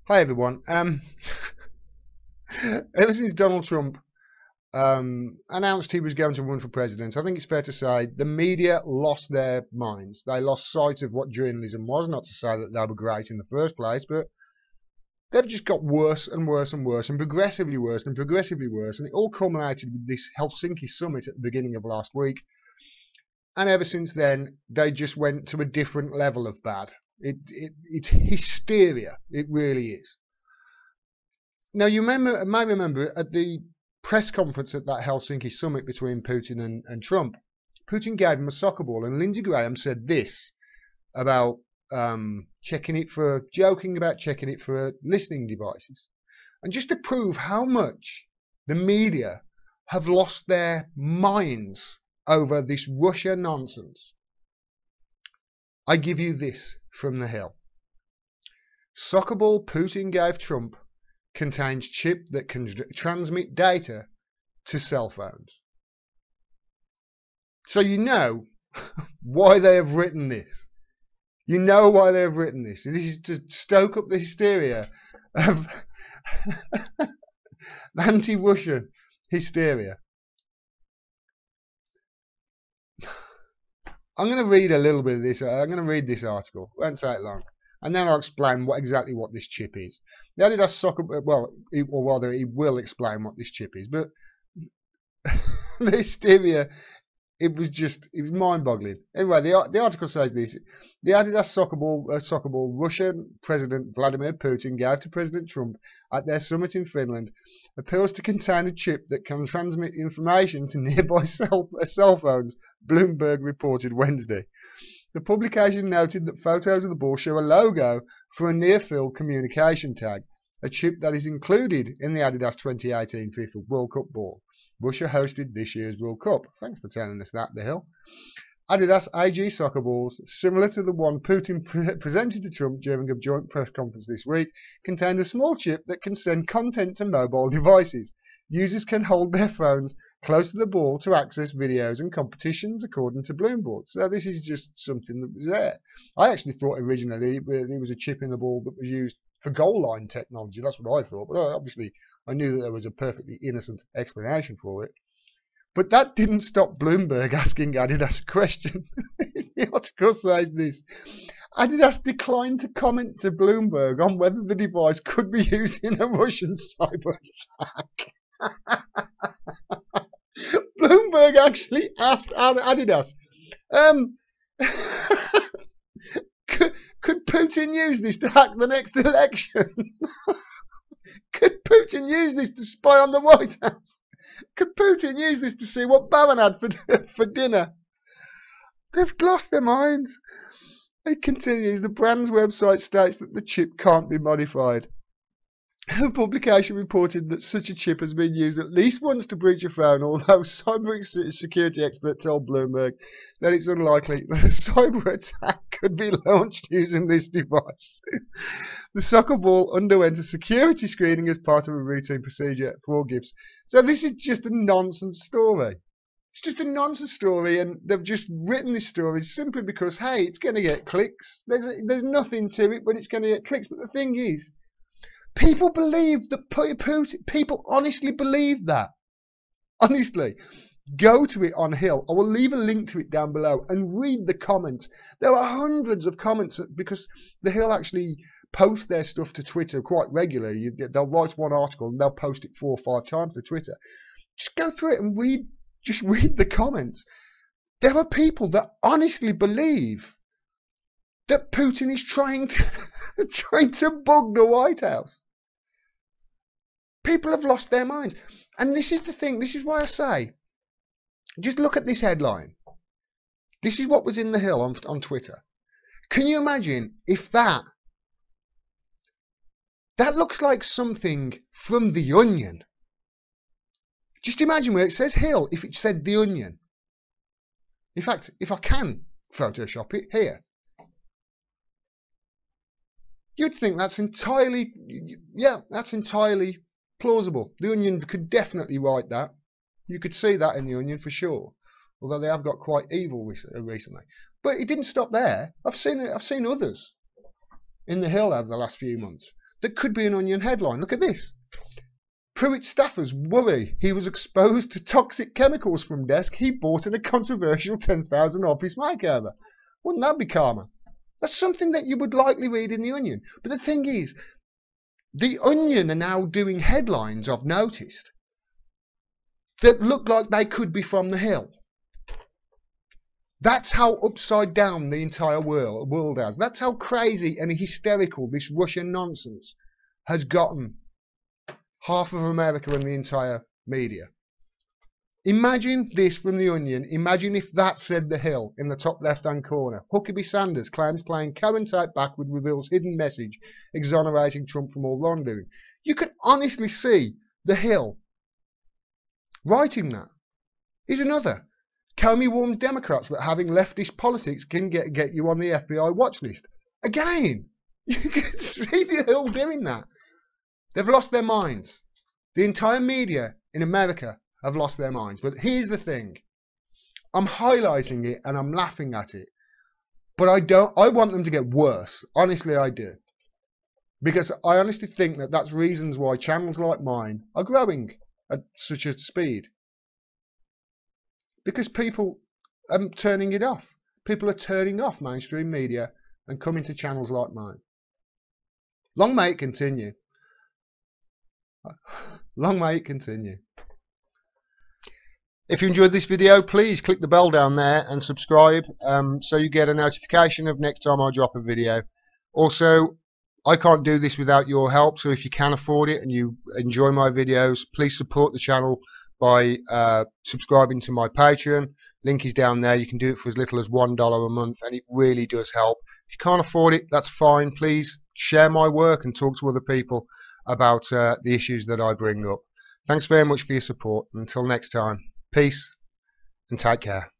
Hi everyone. Ever since Donald Trump announced he was going to run for president, I think it's fair to say the media lost their minds. They lost sight of what journalism was. Not to say that they were great in the first place, but they've just got worse and worse and worse and progressively worse and progressively worse. And it all culminated with this Helsinki summit at the beginning of last week. And ever since then, they just went to a different level of bad. It's hysteria. It really is. Now, you may remember at the press conference at that Helsinki summit between Putin and Trump, Putin gave him a soccer ball, and Lindsey Graham said this about joking about checking it for listening devices. And just to prove how much the media have lost their minds over this Russia nonsense, I give you this from the Hill. Soccer ball Putin gave Trump contains chip that can transmit data to cell phones. So you know why they have written this. You know why they have written this. This is to stoke up the hysteria of anti-Russian hysteria. I'm going to read a little bit of this. I'm going to read this article. It won't take long. And then I'll explain exactly what this chip is. The Adidas soccer, or rather, he will explain what this chip is. But the hysteria, it was mind-boggling. Anyway, the article says this: the Adidas soccer ball, Russian President Vladimir Putin gave to President Trump at their summit in Finland appears to contain a chip that can transmit information to nearby cell phones. Bloomberg reported Wednesday. The publication noted that photos of the ball show a logo for a near-field communication tag, a chip that is included in the Adidas 2018 FIFA World Cup ball. Russia hosted this year's World Cup. Thanks for telling us that, The Hill. Adidas AG soccer balls, similar to the one Putin presented to Trump during a joint press conference this week, contain a small chip that can send content to mobile devices. Users can hold their phones close to the ball to access videos and competitions, according to Bloomberg. So this is just something that was there. I actually thought originally there was a chip in the ball that was used for goal line technology. That's what I thought. But obviously, I knew that there was a perfectly innocent explanation for it. But that didn't stop Bloomberg asking Adidas a question. The article says this: Adidas declined to comment to Bloomberg on whether the device could be used in a Russian cyber attack. Bloomberg actually asked Adidas, could Putin use this to hack the next election? Could Putin use this to spy on the White House? Could Putin use this to see what Barron had for dinner? They've lost their minds. It continues. The brand's website states that the chip can't be modified. The publication reported that such a chip has been used at least once to breach a phone, although cyber security expert told Bloomberg that it's unlikely that a cyber attack could be launched using this device. The soccer ball underwent a security screening as part of a routine procedure for all gifts. So this is just a nonsense story. It's just a nonsense story, and they've just written this story simply because, hey, it's going to get clicks. There's nothing to it, but it's going to get clicks. But the thing is, people believe that Putin. People honestly believe that. Honestly. Go to it on Hill. I will leave a link to it down below and read the comments. There are hundreds of comments because the Hill actually post their stuff to Twitter quite regularly. They'll write one article and they'll post it 4 or 5 times to Twitter. Just go through it and read the comments. There are people that honestly believe that Putin is trying to bug the White House. People have lost their minds. And this is the thing. This is why I say, just look at this headline. This is what was in the Hill on Twitter. Can you imagine if that looks like something from The Onion? Just imagine where it says Hill if it said The Onion. In fact, if I can Photoshop it here, you'd think that's entirely plausible. The Onion could definitely write that. You could see that in The Onion for sure. Although they have got quite evil recently. But it didn't stop there. I've seen others in the Hill over the last few months that could be an Onion headline. Look at this. Pruitt staffers worry he was exposed to toxic chemicals from desk he bought in a controversial 10,000 office makeover. Wouldn't that be karma? That's something that you would likely read in the Onion. But the thing is, the Onion are now doing headlines, I've noticed, that look like they could be from the Hill. That's how upside down the entire world has. That's how crazy and hysterical this Russian nonsense has gotten half of America and the entire media. Imagine this from the Onion. Imagine if that said the Hill in the top left-hand corner. Huckabee Sanders claims playing Karen tape backward reveals hidden message exonerating Trump from all wrongdoing. You can honestly see the Hill writing that. Here's another. Comey warns Democrats that having leftist politics can get you on the FBI watch list. Again, you can see the Hill doing that. They've lost their minds. The entire media in America have lost their minds. But here's the thing. I'm highlighting it and I'm laughing at it. But I want them to get worse. Honestly, I do. Because I honestly think that that's reasons why channels like mine are growing at such a speed. Because people are turning it off. People are turning off mainstream media and coming to channels like mine. Long may it continue. Long may it continue. If you enjoyed this video, please click the bell down there and subscribe so you get a notification of next time I drop a video. Also, I can't do this without your help, so if you can afford it and you enjoy my videos, please support the channel by subscribing to my Patreon. Link is down there. You can do it for as little as $1 a month, and it really does help. If you can't afford it, that's fine. Please share my work and talk to other people about the issues that I bring up. Thanks very much for your support. Until next time, peace and take care.